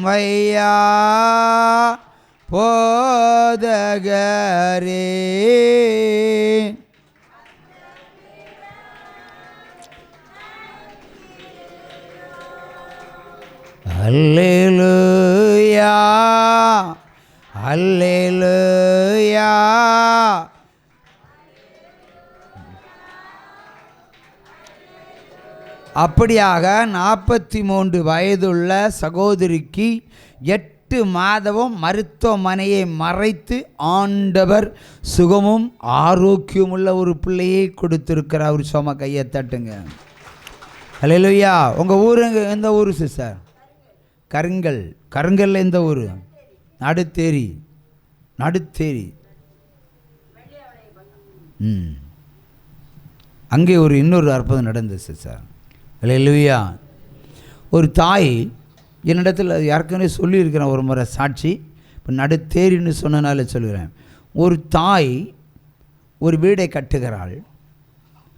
வையா போதகரே அல்லேலூயா அல்லேலூயா. அப்படியாக 43 வயதுள்ள சகோதரிக்கு 8 மாதமும் மருத்துவமனையை மறைத்து ஆண்டவர் சுகமும் ஆரோக்கியமுள்ள ஒரு பிள்ளையை கொடுத்திருக்கிறார். ஒரு சும்மா கையை தட்டுங்க. அல்லேலூயா. உங்கள் ஊருங்க எந்த ஊர் சிஸ்டர்? கருங்கல். கருங்கல்ல எந்த ஊர்? நடுத்தேரி. நடுத்தேரி. அங்கே ஒரு இன்னொரு அற்புதம் நடந்துச்சு சார். அல்லேலூயா. ஒரு தாய் என்னிடத்தில் யாருக்குன்னே சொல்லியிருக்கிறேன் ஒரு முறை சாட்சி. இப்போ நடுத்தேரின்னு சொன்னனால சொல்கிறேன். ஒரு தாய் ஒரு வீடை கட்டுகிறாள்.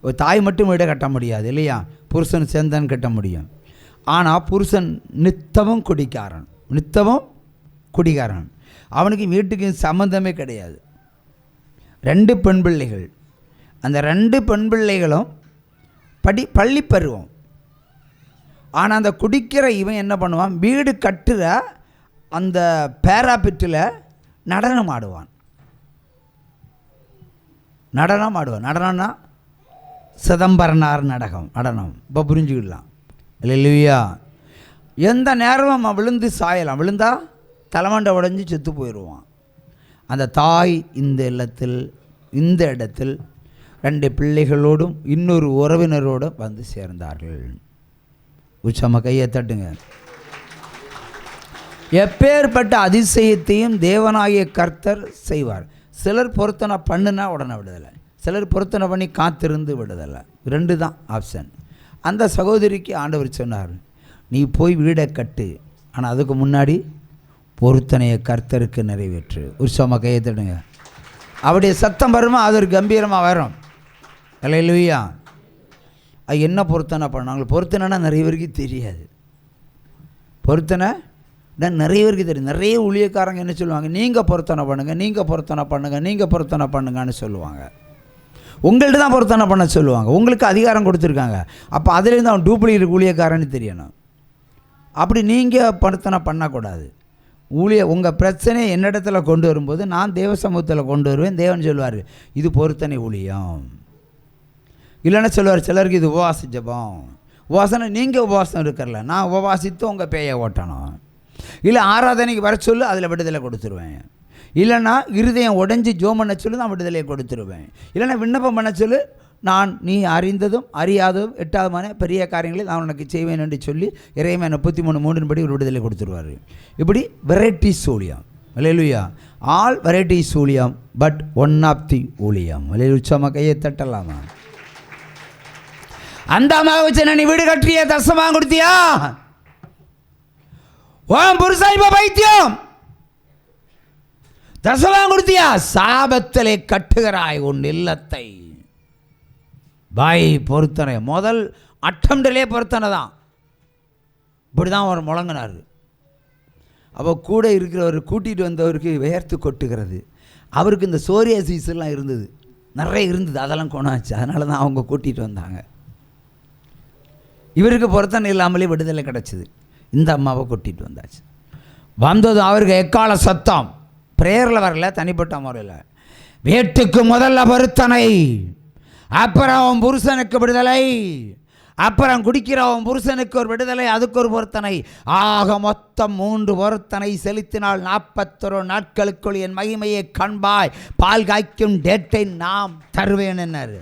ஒரு தாய் மட்டும் வீடை கட்ட முடியாது இல்லையா? புருஷன் சேர்ந்தான் கட்ட முடியும். ஆனால் புருஷன் நித்தமும் குடிகாரன். அவனுக்கு வீட்டுக்கு சம்மந்தமே கிடையாது. 2 பெண் பிள்ளைகள். அந்த 2 பெண் பிள்ளைகளும் பள்ளி பருவம். ஆனால் அந்த குடிக்கிற இவன் என்ன பண்ணுவான்? வீடு கட்டுற அந்த பேராபிட்டில் நடனம் ஆடுவான். நடனம்னா சிதம்பரனார் நடனம். இப்போ புரிஞ்சுக்கிடலாம். அல்லேலூயா. எந்த நேரமும் விழுந்து சாயலாம். விழுந்தா தலைமண்டை உடைஞ்சி செத்து போயிடுவான். அந்த தாய் இந்த இடத்தில் 2 பிள்ளைகளோடும் இன்னொரு உறவினரோடும் வந்து சேர்ந்தார்கள். உச்சம கையை தட்டுங்க. எப்பேற்பட்ட அதிசயத்தையும் தேவனாகிய கர்த்தர் செய்வார். சிலர் பொருத்தனை பண்ணுனா உடனே விடுதலை, சிலர் பொருத்தனை பண்ணி காத்திருந்து விடுதலை. 2 தான் ஆப்ஷன். அந்த சகோதரிக்கு ஆண்டவர் சொன்னார், நீ போய் வீடை கட்டு, ஆனால் அதுக்கு முன்னாடி பொருத்தனையை கர்த்தருக்கு நிறைவேற்று. உற்சவமாக கையை தட்டுங்க. அவருடைய சத்தம் வருமா? அது ஒரு கம்பீரமாக வரும். அல்லேலூயா. அது என்ன பொருத்தனை பண்ணாங்க? பொருத்தனைனா நிறைய பேருக்கு தெரியாது. பொருத்தனை நிறைய பேருக்கு தெரியும். நிறைய ஊழியக்காரங்க என்ன சொல்லுவாங்க? நீங்கள் பொருத்தனை பண்ணுங்கன்னு சொல்லுவாங்க. உங்கள்கிட்ட தான் பொருத்தனை பண்ண சொல்லுவாங்க. உங்களுக்கு அதிகாரம் கொடுத்துருக்காங்க. அப்போ அதுலேருந்து அவன் டூப்ளிகேட் ஊழியக்காரன்னு தெரியணும். அப்படி நீங்கள் பொருத்தனை பண்ணக்கூடாது. உங்கள் பிரச்சனையை என்னிடத்துல கொண்டு வரும்போது நான் தேவ சமூகத்தில் கொண்டு வருவேன். தேவன் சொல்லுவார், இது பொருத்தனை ஊழியம். இல்லைன்னா சொல்லுவார், சிலருக்கு இது உபவாச ஜபம். உபவாசனை நீங்கள் உபவாசம் இருக்கிறல, நான் உபவாசித்து உங்கள் பேயை ஓட்டணும். இல்லை ஆராதனைக்கு வர சொல்லு, அதில் விடுதலை கொடுத்துருவேன். இல்லைன்னா இருதயம் உடஞ்சி ஜோம் பண்ண சொல்லு, நான் விடுதலையை கொடுத்துருவேன். இல்லைன்னா விண்ணப்பம் பண்ண சொல்லு, நீ அறிந்ததும் அறியாததும் 8வது பெரிய காரியங்களை நான் உனக்கு செய்வேன் என்று சொல்லி இறைமையா 33:3 படி ஒரு விடுதலை கொடுத்துருவார். இப்படி வெரைட்டிஸ் ஊழியம். அல்லேலூயா. ஆல் வெரைட்டிஸ் ஊழியம், பட் ஒன் ஆஃப் தி ஊழியம். உச்சமாக கையை தட்டலாமா? அந்த அம்மாவை நீ வீடு கட்டிய தசமாக கொடுத்தியா? ஓம் புருஷா இப்ப பைத்தியம் தசமாக கொடுத்தியா? சாபத்திலே கட்டுகிறாய் உன் இல்லத்தை. பாய் பொருத்தனை முதல் அட்டம்லே பொருத்தனை தான். இப்படி தான் அவர் முழங்கினார். அப்போ கூட இருக்கிறவர் கூட்டிகிட்டு வந்தவருக்கு வேர்த்து கொட்டுகிறது. அவருக்கு இந்த சோரியாசிஸ்லாம் இருந்தது, நிறைய இருந்தது. அதெல்லாம் கொண்டாச்சு. அதனால தான் அவங்க கூட்டிகிட்டு வந்தாங்க. இவருக்கு பொருத்தனை இல்லாமலே விடுதலை கிடச்சிது. இந்த அம்மாவை கூட்டிகிட்டு வந்தாச்சு. வந்தது அவருக்கு எக்கால சத்தம். பிரேயரில் வரல, தனிப்பட்ட முறையில். வீட்டுக்கு முதல்ல பொருத்தனை, அப்புறம் புருஷனுக்கு விடுதலை, அப்புறம் குடிக்கிறவன் புருஷனுக்கு ஒரு விடுதலை, அதுக்கு ஒரு பொருத்தனை. ஆக மொத்தம் 3 பொருத்தனை செலுத்தினால் 41 நாட்களுக்குள் என் மகிமையை காண்பாய், பால் காய்க்கும் டேட்டை நாம் தருவேன் என்னாரு.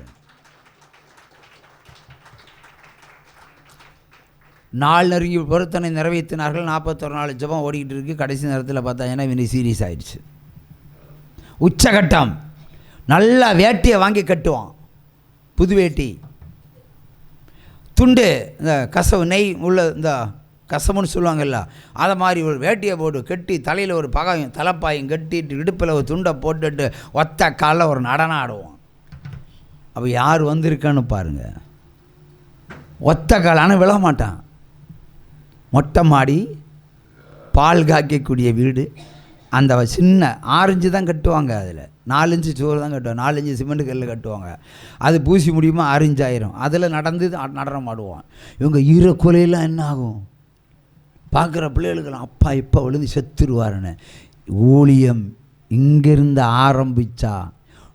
நாள் நெருங்கி பொருத்தனை நிறைவேற்றினார்கள். 41 நாள் ஜபம் ஓடிக்கிட்டு இருக்கு. கடைசி நேரத்தில் பார்த்தா இனி சீரியஸ் ஆயிடுச்சு. உச்சகட்டம். நல்லா வேட்டியை வாங்கி கட்டுவான், புது வேட்டி, துண்டு, இந்த கசவு நெய் உள்ள இந்த கசமுன்னு சொல்லுவாங்கல்ல, அதை மாதிரி ஒரு வேட்டியை போட்டு கட்டி தலையில் ஒரு தலைப்பாயும் கட்டிட்டு இடுப்பில் ஒரு துண்டை போட்டுட்டு ஒத்த காலில் ஒரு நடனம் ஆடுவான். அப்போ யார் வந்திருக்கான்னு பாருங்கள். ஒத்த கால். ஆனால் விழ மாட்டான். மொட்டை மாடி பால் காய்க்கக்கூடிய வீடு, அந்த சின்ன 6 இன்ச்சு தான் கட்டுவாங்க, அதில் 4 இன்ச்சு சோறு தான் கட்டுவாங்க, 4 இன்ச்சு சிமெண்ட் கல் கட்டுவாங்க, அது பூசி முடியுமா 6 இன்ச்சு ஆயிரும், அதில் நடந்து நடனம் ஆடுவான். இவங்க ஈரக்குலையெல்லாம் என்ன ஆகும் பார்க்குற பிள்ளைகளுக்கெல்லாம், அப்பா இப்போ விழுந்து செத்துருவாருன்னு. ஊழியம் இங்கிருந்து ஆரம்பித்தா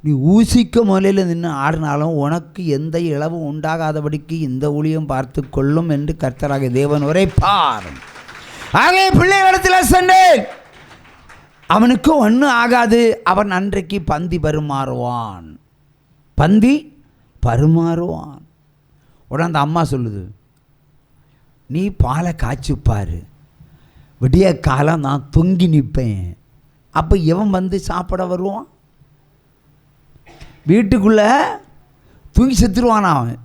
நீ ஊசிக்க முதலில் நின்று ஆடினாலும் உனக்கு எந்த இழவும் உண்டாகாதபடிக்கு இந்த ஊழியம் பார்த்து கொள்ளும் என்று கர்த்தராகிய தேவன் உரைப்பார். ஆகவே பிள்ளைகளிடத்தில் சொன்னேன், அவனுக்கு ஒன்றும் ஆகாது, அவன் அன்றைக்கு பந்தி பரிமாறுவான். உடனே அந்த அம்மா சொல்லுது, நீ பாலை காய்ச்சிப்பார், விடிய காலம் நான் தொங்கி நிற்பேன், அப்போ எவன் வந்து சாப்பிட வருவான்? வீட்டுக்குள்ளே தூங்கி செத்துருவானா அவன்.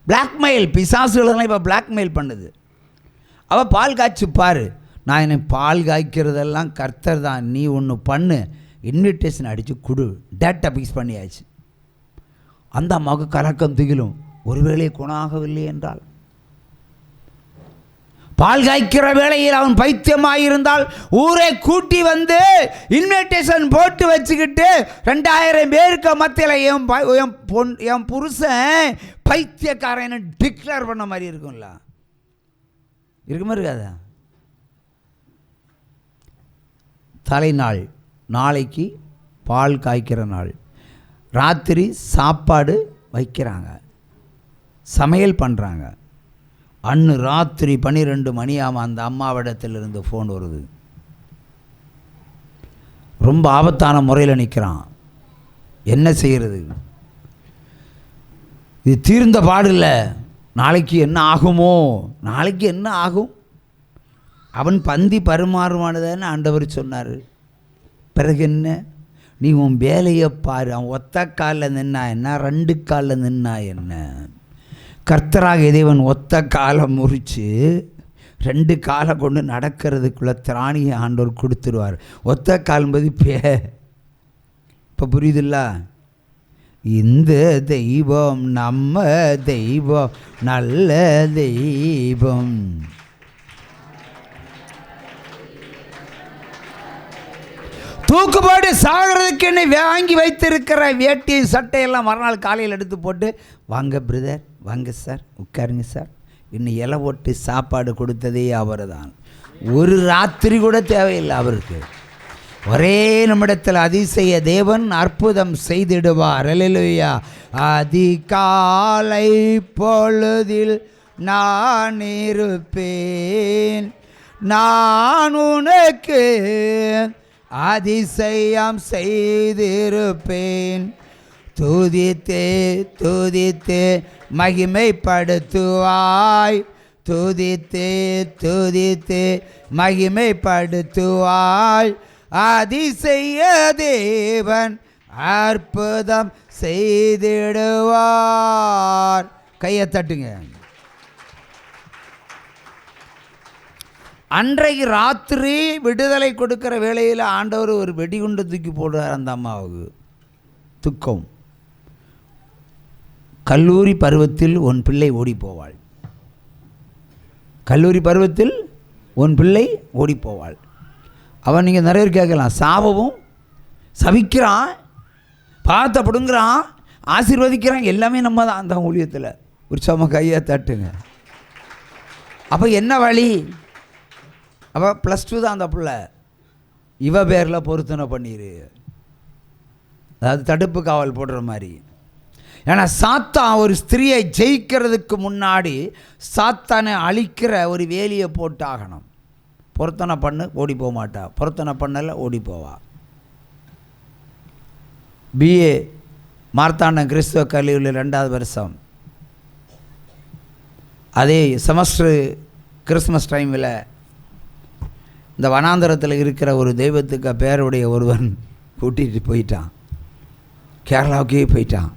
பிளாக்மெயில், பிசாசுகளெல்லாம் இப்போ பிளாக்மெயில் பண்ணுது. அவள் பால் காய்ச்சிப்பார், நான் என்னை பால் காய்க்கிறதெல்லாம் கர்த்தர் தான், நீ ஒன்று பண்ணு, இன்விடேஷன் அடித்து கொடு, டேட்டா ஃபிக்ஸ் பண்ணியாச்சு. அந்த அம்மாவுக்கு கலக்கம் திகிலும், ஒருவேளை குணாகவில்லை என்றால், பால் காய்க்கிற வேளையில் அவன் பைத்தியமாயிருந்தால் ஊரை கூட்டி வந்து இன்விடேஷன் போட்டு வச்சுக்கிட்டு 2000 பேருக்கு மத்தியில் என் புருஷன் பைத்தியக்காரன் டிக்ளேர் பண்ண மாதிரி இருக்கும்ல, இருக்குமா இருக்காதா? தலைநாள், நாளைக்கு பால் காய்க்கிற நாள், ராத்திரி சாப்பாடு வைக்கிறாங்க, சமையல் பண்ணுறாங்க. அன்று ராத்திரி 12 மணியாமல் அந்த அம்மாவிடத்திலிருந்து ஃபோன் வருது. ரொம்ப ஆபத்தான முறையில் நிற்கிறான், என்ன செய்கிறது? இது தீர்ந்த பாடில்லை, நாளைக்கு என்ன ஆகுமோ, நாளைக்கு என்ன ஆகும்? அவன் பந்தி பரிமாறுவானதான்னு ஆண்டவர் சொன்னார். பிறகு என்ன, நீ உன் வேலையை பாரு. அவன் ஒத்த காலில் நின்னா என்ன, 2 காலில் நின்னா என்ன? கர்த்தராகிய தேவன் ஒத்த காலை முறித்து 2 காலை கொண்டு நடக்கிறதுக்குள்ள திராணியை ஆண்டவர் கொடுத்துருவார். ஒத்த கால் என்பது இப்போ புரியுதுல்ல? இந்த தெய்வம் நம்ம தெய்வம், நல்ல தெய்வம். தூக்குப்பாடு சாகிறதுக்கு என்னை வாங்கி வைத்திருக்கிற வேட்டி சட்டையெல்லாம் மறுநாள் காலையில் எடுத்து போட்டு, வாங்க பிரதர், வாங்க சார், உட்காருங்க சார், இன்னும் இலை போட்டு சாப்பாடு கொடுத்ததே அவர் தான். ஒரு ராத்திரி கூட தேவையில்லை அவருக்கு. ஒரே நிமிடத்தில் அதிசய தேவன் அற்புதம் செய்திடுவார். அல்லேலூயா. அதிகாலை பொழுதில் நான் இருப்பேன், நான் உனக்கு அதிசயம் செய்திருப்பேன். துதித்தே துதித்தே மகிமைப்படுத்துவாய், துதித்தே துதித்தே மகிமைப்படுத்துவாய். அதிசய தேவன் அற்புதம் செய்திடுவார். கையை தட்டுங்க. அன்றைக்கு ராத்திரி விடுதலை கொடுக்கிற வேளையில் ஆண்டவர் ஒரு வெடிகுண்டு தூக்கி போடுறார் அந்த அம்மாவுக்கு. துக்கம். கல்லூரி பருவத்தில் உன் பிள்ளை ஓடி போவாள், கல்லூரி பருவத்தில் உன் பிள்ளை ஓடி போவாள். அவன் நீங்கள் நிறைய பேர் கேட்கலாம், சாபமும் சபிக்கிறான், பார்த்த பிடுங்குறான், ஆசீர்வதிக்கிறான், எல்லாமே நம்ம தான் அந்த ஊழியத்தில். ஒரு சம கையை தட்டுங்க. அப்போ என்ன வழி? அப்போ +2 தான் அந்த பிள்ளை, இவ பேரில் பொருத்தனை பண்ணிடு, அதாவது தடுப்பு காவல் போடுற மாதிரி. ஏன்னா சாத்தான் ஒரு ஸ்திரியை ஜெயிக்கிறதுக்கு முன்னாடி சாத்தானை அழிக்கிற ஒரு வேலியை போட்டு ஆகணும். பொருத்தனை பண்ணு, ஓடி போக மாட்டா. பொருத்தனை பண்ணல, ஓடி போவா. BA மார்த்தாண்டம் கிறிஸ்துவ கல்லூரியில் 2வது வருஷம், அதே செமஸ்டர் கிறிஸ்மஸ் டைமில் இந்த வனாந்தரத்தில் இருக்கிற ஒரு தெய்வத்துக்கு பேருடைய ஒருவன் கூட்டிகிட்டு போயிட்டான், கேரளாவுக்கே போயிட்டான்.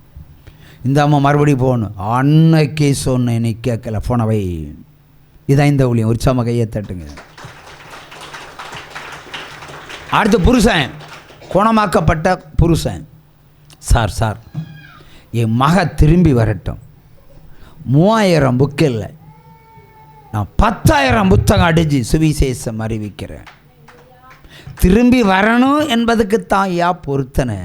இந்த அம்மா மறுபடியும் போகணும். அன்னைக்கே சொன்னேன், நீ கேட்கல, போனவை. இதான் இந்த ஊழியம். ஒரு சம கையை தட்டுங்க. அடுத்த புருஷன், குணமாக்கப்பட்ட புருஷன். சார் என் மக திரும்பி வரட்டும், 3000 புக்கு இல்லை, நான் 10,000 புத்தகம் அடிச்சு சுவிசேஷம் அறிவிக்கிறேன். திரும்பி வரணும் என்பதுக்குத்தான் பொருத்தனை,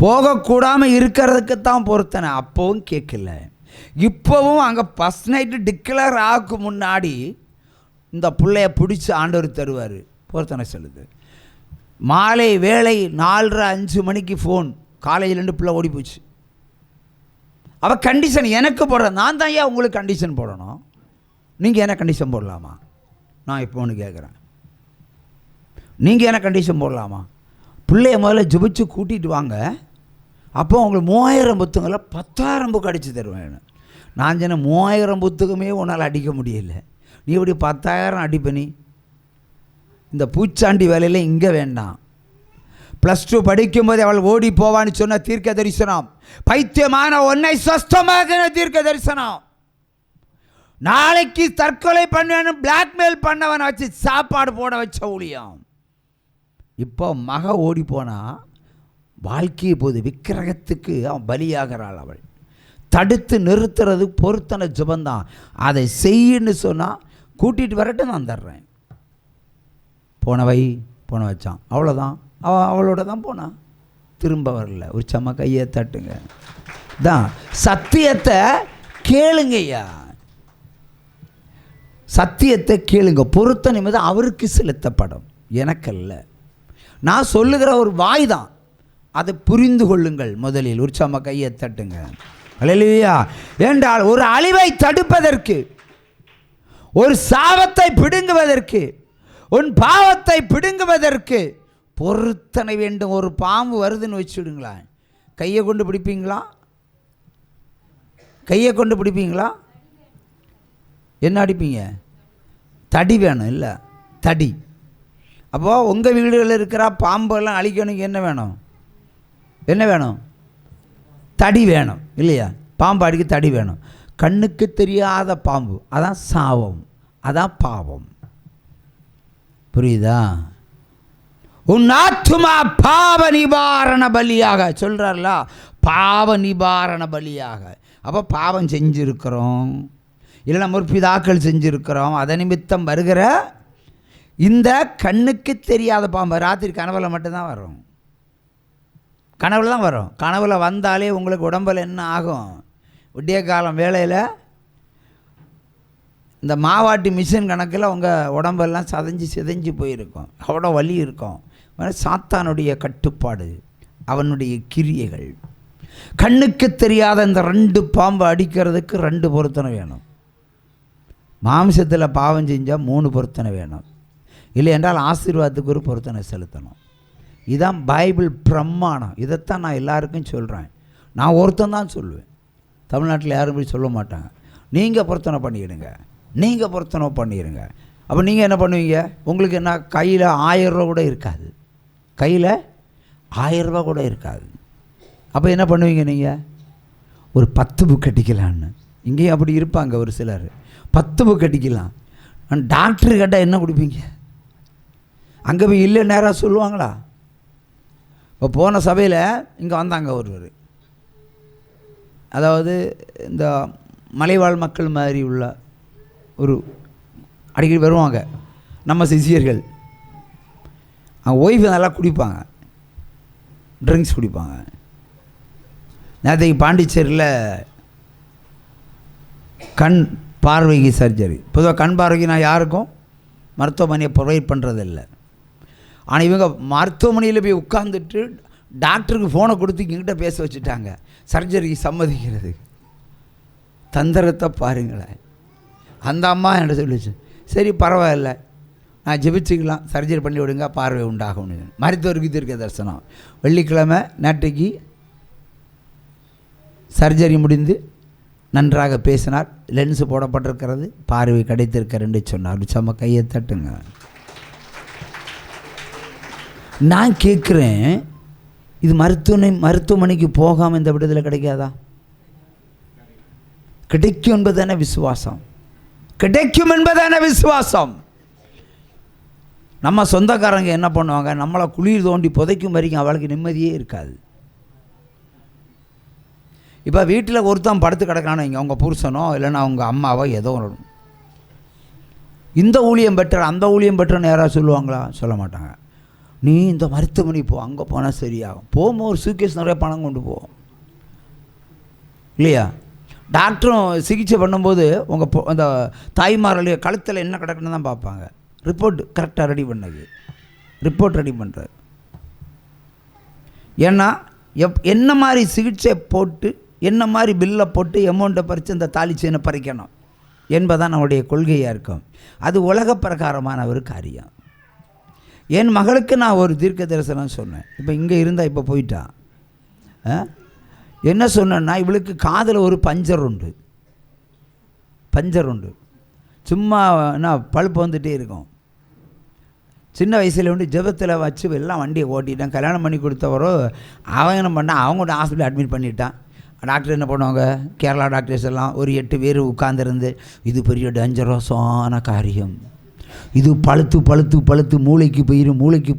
போகக்கூடாமல் இருக்கிறதுக்குத்தான் பொருத்தனை. அப்போவும் கேட்கல. இப்போவும் அங்கே ஃபஸ்ட் நைட்டு டிக்ளேர் ஆக்கு முன்னாடி இந்த பிள்ளைய பிடிச்சி ஆண்டவர் தருவார். பொருத்தனை சொல்லுது. மாலை வேலை 4:30-5 மணிக்கு ஃபோன், காலேஜிலேருந்து பிள்ளை ஓடி போச்சு. அவள் கண்டிஷன் எனக்கு போடுற, நான் தான் உங்களுக்கு கண்டிஷன் போடணும், நீங்கள் என்ன கண்டிஷன் போடலாமா? நான் இப்போ ஒன்று கேட்குறேன், நீங்கள் என்ன கண்டிஷன் போடலாமா? பிள்ளைய முதல்ல ஜெபிச்சு கூட்டிகிட்டு வாங்க, அப்போ உங்களுக்கு 3000 புத்தகங்களை 10,000 புக்கு அடித்து தருவேன். நான் சொன்ன 3000 புத்தகமே உன்னால் அடிக்க முடியலை, நீ இப்படி 10,000 அடிப்பனி. இந்த பூச்சாண்டி வேலையில் இங்கே வேண்டாம். +2 படிக்கும்போது அவள் ஓடி போவான்னு சொன்ன தீர்க்க தரிசனம், பைத்தியமான உன்னை சொஸ்தமாகிற தீர்க்க தரிசனம். நாளைக்கு தற்கொலை பண்ணுவேன்னு பிளாக்மெயில் பண்ணவனை வச்சு சாப்பாடு போட வச்ச ஊழியம். இப்போ மக ஓடி போனால் வாழ்க்கையை போது விக்கிரகத்துக்கு அவன் பலியாகிறாள். அவள் தடுத்து நிறுத்துறது பொருத்தனை ஜபந்தான். அதை செய்யுன்னு சொன்னால் கூட்டிகிட்டு வரட்டு, நான் தர்றேன். போன வச்சான், அவ்வளோதான். அவளோட தான் போனான், திரும்ப வரல. ஒரு சம கையை தட்டுங்க. தான் சத்தியத்தை கேளுங்கய்யா, சத்தியத்தை கேளுங்க. பொருத்தனை மீது அவருக்கு செலுத்தப்படும், எனக்கல்ல. நான் சொல்லுகிற ஒரு வாய் தான், அதை புரிந்து கொள்ளுங்கள் முதலில். ஒரு சம கையை தட்டுங்க. அல்லேலூயா. என்றால் ஒரு அழிவை தடுப்பதற்கு, ஒரு சாபத்தை பிடுங்குவதற்கு, உன் பாவத்தை பிடுங்குவதற்கு பொருத்தனை வேண்டும். ஒரு பாம்பு வருதுன்னு வச்சுடுங்களா, கையை கொண்டு பிடிப்பீங்களா? கையை கொண்டு பிடிப்பீங்களா? என்ன அடிப்பீங்க? தடி வேணும், இல்லை தடி. அப்போது உங்கள் வீடுகளில் இருக்கிற பாம்பெல்லாம் அழிக்கணுங்க, என்ன வேணும்? என்ன வேணும்? தடி வேணும், இல்லையா? பாம்பு அடிக்க தடி வேணும். கண்ணுக்கு தெரியாத பாம்பு, அதான் சாபம், அதான் பாவம். புரியுதா? உன் ஆத்துமா பாவ நிவாரண பலியாக சொல்கிறார்ல, பாவ நிவாரண பலியாக. அப்போ பாவம் செஞ்சுருக்கிறோம், இல்லைன்னா முற்பிதாக்கள் செஞ்சுருக்கிறோம். அதை நிமித்தம் வருகிற இந்த கண்ணுக்கு தெரியாத பாம்பு ராத்திரி கனவுல மட்டும்தான் வரும், கனவுல தான் வரும். கனவுல வந்தாலே உங்களுக்கு உடம்பில் என்ன ஆகும்? விடிய காலம் வேளையில் இந்த மாவாட்டி மிஷின் கணக்கில் உங்கள் உடம்பெல்லாம் சிதைஞ்சு போயிருக்கும், அவ்வளோ வலி இருக்கும். சாத்தானுடைய கட்டுப்பாடு, அவனுடைய கிரியைகள். கண்ணுக்கு தெரியாத இந்த 2 பாம்பு அடிக்கிறதுக்கு 2 பொருத்தனை வேணும். மாம்சத்தில் பாவம் செஞ்சால் 3 பொருத்தனை வேணும், இல்லை என்றால் ஆசீர்வாதத்துக்கு ஒரு பொருத்தனை செலுத்தணும். இதுதான் பைபிள் பிரமாணம். இதைத்தான் நான் எல்லாருக்கும் சொல்கிறேன். நான் ஒருத்தன் தான் சொல்லுவேன், தமிழ்நாட்டில் யாரும் போய் சொல்ல மாட்டாங்க. நீங்கள் பொருத்தனை பண்ணிடுங்க, நீங்கள் பொருத்தனை பண்ணிடுங்க. அப்போ நீங்கள் என்ன பண்ணுவீங்க? உங்களுக்கு என்ன, கையில் 1000 ரூபா கூட இருக்காது, கையில் 1000 ரூபா கூட இருக்காது. அப்போ என்ன பண்ணுவீங்க? நீங்கள் ஒரு 10 புக் கட்டிக்கலான்னு. இங்கேயும் அப்படி இருப்பாங்க ஒரு சிலர், 10 புக் கட்டிக்கலாம். நான் டாக்டரு கேட்டால் என்ன கொடுப்பீங்க? அங்கே போய் இல்லை நேராக சொல்லுவாங்களா? இப்போ போன சபையில் இங்கே வந்தாங்க ஒருவர், அதாவது இந்த மலைவாழ் மக்கள் மாதிரி உள்ள ஒரு, அடிக்கடி வருவாங்க நம்ம சிஷியர்கள். அவங்க ஒய்ஃபு நல்லா குடிப்பாங்க, ட்ரிங்க்ஸ் குடிப்பாங்க. நேற்றைக்கு பாண்டிச்சேரியில் கண் பார்வைக்கு சர்ஜரி. பொதுவாக கண் பார்வைக்கு நான் யாருக்கும் மருத்துவமனையை ப்ரொவைட் பண்ணுறதில்லை. ஆனால் இவங்க மருத்துவமனையில் போய் உட்காந்துட்டு டாக்டருக்கு ஃபோனை கொடுத்து எங்கிட்ட பேச வச்சுட்டாங்க, சர்ஜரிக்கு சம்மதிக்கிறது. தந்திரத்தை பாருங்களேன். அந்த அம்மா என்ன சொல்லிச்சு, சரி பரவாயில்ல, நான் ஜெபிச்சுக்கலாம், சர்ஜரி பண்ணி விடுங்க, பார்வை உண்டாகும். மருத்துவருக்கு தீர்க்க தரிசனம். வெள்ளிக்கிழமை நேற்றைக்கு சர்ஜரி முடிந்து நன்றாக பேசினார், லென்ஸு போடப்பட்டிருக்கிறது, பார்வை கிடைத்திருக்கிறேன்னு சொன்னார். சும்மா கையை தட்டுங்க. நான் கேட்குறேன், இது மருத்துவமனைக்கு போகாமல் இந்த விடுதலை கிடைக்காதா? கிடைக்கும் என்பதான விசுவாசம், கிடைக்கும் என்பதான விசுவாசம். நம்ம சொந்தக்காரங்க என்ன பண்ணுவாங்க, நம்மளை குளிர் தோண்டி புதைக்கும் வரைக்கும் அவளுக்கு நிம்மதியே இருக்காது. இப்போ வீட்டில் ஒருத்தன் படுத்து கிடக்கானோ, இங்கே அவங்க புருஷனோ இல்லைன்னா அவங்க அம்மாவோ ஏதோ இந்த ஊழியம் பெற்ற அந்த ஊழியம் பெற்றன்னு யாராவது சொல்லுவாங்களா? சொல்ல மாட்டாங்க. நீ இந்த மருத்துவமனை போ, அங்கே போனால் சரியாகும். போகும்போது ஒரு சூட்கேஸ் நிறைய பணம் கொண்டு போ, இல்லையா? டாக்டரும் சிகிச்சை பண்ணும்போது உங்கள் அந்த தாய்மார்களுடைய கழுத்தில் என்ன கிடக்குன்னு தான் பார்ப்பாங்க. ரிப்போர்ட் கரெக்டாக ரெடி பண்ணது, ரிப்போர்ட் ரெடி பண்ணுறாரு. ஏன்னா என்ன மாதிரி சிகிச்சை போட்டு என்ன மாதிரி பில்லை போட்டு அமௌண்ட்டை பறித்து அந்த தாலி செயினை பறிக்கணும் என்பதான் நம்முடைய கொள்கையாக இருக்கும். அது உலக பிரகாரமான ஒரு காரியம். என் மகளுக்கு நான் ஒரு தீர்க்க தரிசனம் சொன்னேன். இப்போ இங்கே இருந்தால் இப்போ போயிட்டான். என்ன சொன்னேன்னா, இவளுக்கு காதில் ஒரு பஞ்சர் உண்டு. சும்மா என்ன பழுப்பு வந்துகிட்டே இருக்கும். சின்ன வயசில் வந்து ஜெபத்தில் வச்சு எல்லாம் வண்டியை ஓட்டிட்டான். கல்யாணம் பண்ணி கொடுத்தவரோ அவன் என்ன பண்ணான், அவங்க ஹாஸ்பிட்டல் அட்மிட் பண்ணிட்டான். டாக்டர் என்ன பண்ணுவாங்க, கேரளா டாக்டர்ஸ் எல்லாம் ஒரு 8 பேர் உட்கார்ந்துருந்து, இது பெரிய டேஞ்சரஸான காரியம், இது பழுத்து மூளைக்கு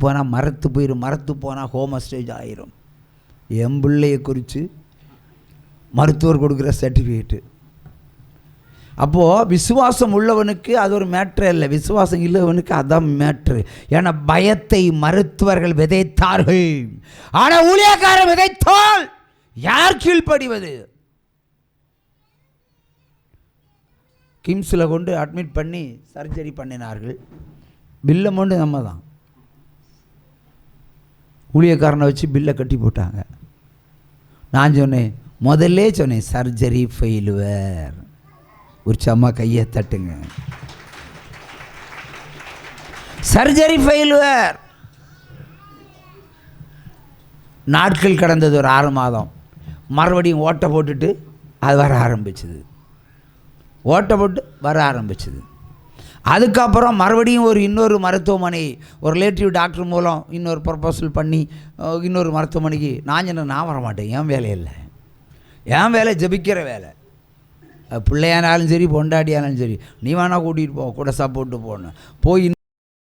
போனால் மரத்து போனால் ஹோம ஸ்டேஜ் ஆயிரும். என் பிள்ளையை குறித்து மருத்துவர் கொடுக்குற சர்டிஃபிகேட்டு. அப்போது விசுவாசம் உள்ளவனுக்கு அது ஒரு மேட்ரு இல்லை, விசுவாசம் இல்லவனுக்கு அதான் மேட்ரு. ஏன்னா பயத்தை மருத்துவர்கள் விதைத்தார்கள், ஆனால் ஊழியக்காரன் விதைத்தால் யார் கீழ்ப்படிவது? கிம்ஸில் கொண்டு அட்மிட் பண்ணி சர்ஜரி பண்ணினார்கள். பில்லை மட்டும் நம்ம தான், ஊழியக்காரனை வச்சு பில்லை கட்டி போட்டாங்க. நான் முதல்ல சொன்னேன் சர்ஜரி ஃபெயிலுவர். ஒரு சம்மா கையை தட்டுங்க. Surgery failure. நாட்கள் கடந்தது, ஒரு 6 மாதம். மறுபடியும் ஓட்டை போட்டுட்டு அது வர ஆரம்பிச்சுது. அதுக்கப்புறம் மறுபடியும் இன்னொரு மருத்துவமனை, ஒரு ரிலேட்டிவ் டாக்டர் மூலம் இன்னொரு ப்ரொபோசல் பண்ணி இன்னொரு மருத்துவமனைக்கு நான் வர மாட்டேன். என் வேலை இல்லை, என் வேலை ஜெபிக்கிற வேலை. பிள்ளையானாலும் சரி பொண்டாட்டியானாலும் சரி, நீ வேணால் கூட்டிகிட்டு போ, கூட சப்போர்ட்டு போகணும். போய்